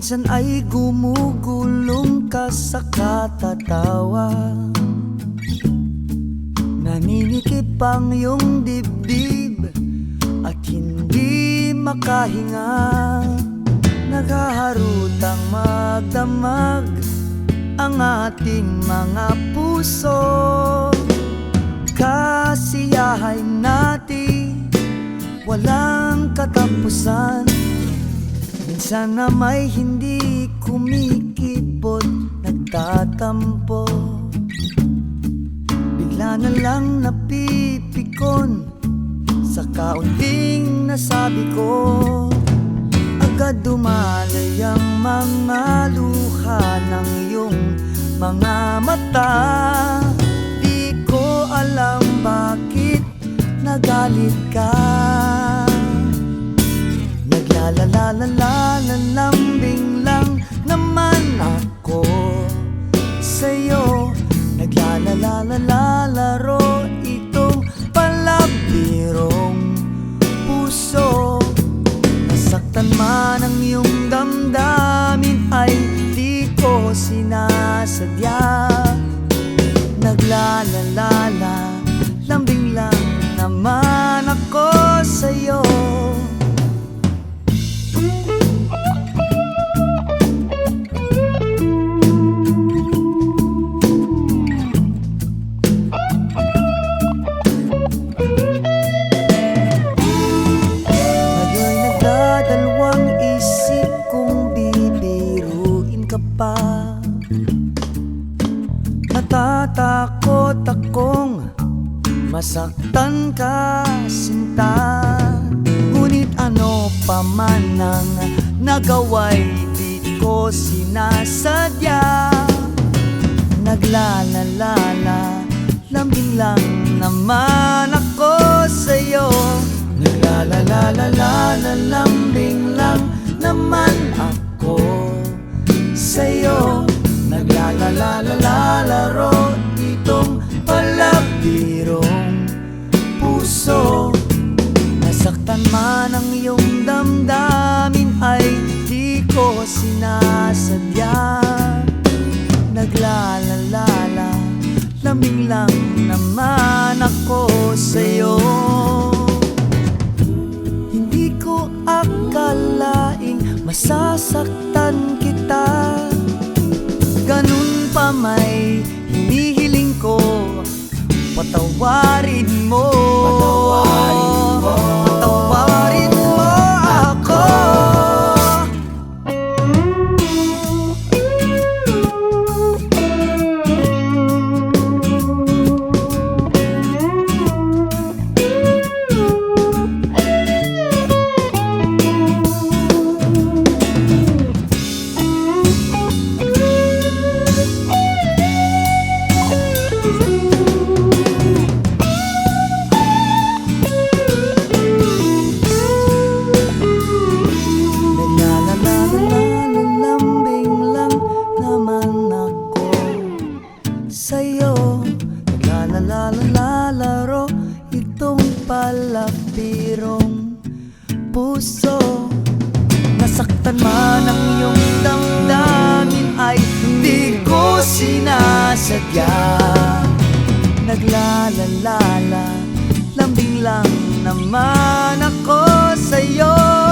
Minsan ay gumugulong ka sa katatawa, naninikip ang iyong dibdib at hindi makahinga. Naghaharutang magdamag ang ating mga puso. Kasiyahan natin walang katapusan. Minsan na may hindi kumikipot, nagtatampo, bigla na lang napipikon sa kaunting nasabi ko. Agad dumalay ang mga luha ng iyong mga mata. Di ko alam bakit nagalit ka. Naglalalalalambing lang naman ako sa'yo. Naglalalalaro itong palabirong puso. Nasaktan man ang iyong damdamin ay di ko sinasadya. Naglalalalalambing lang naman ako sa'yo. Natatakot akong masaktan ka, sinta. Ngunit ano pa man ang nagawa'y di ko sinasadya. Naglalalalalambing lang naman ako sa'yo. Naglalalalalambing lang naman ako sa'yo. Naglalalalalaro itong palabirong puso. Nasaktan man ang iyong damdamin ay di ko sinasadya. Naglalalalalambing lang naman ako sa'yo. Hindi ko akalaing masasaktan kita. Ganun pa may hinihiling ko, patawarin mo. Patawarin mo ako. Sa'yo, naglalalalalaro itong palabirong puso. Nasaktan man ang iyong damdamin ay hindi ko sinasadya. Naglalalalalambing lang naman ako sa'yo.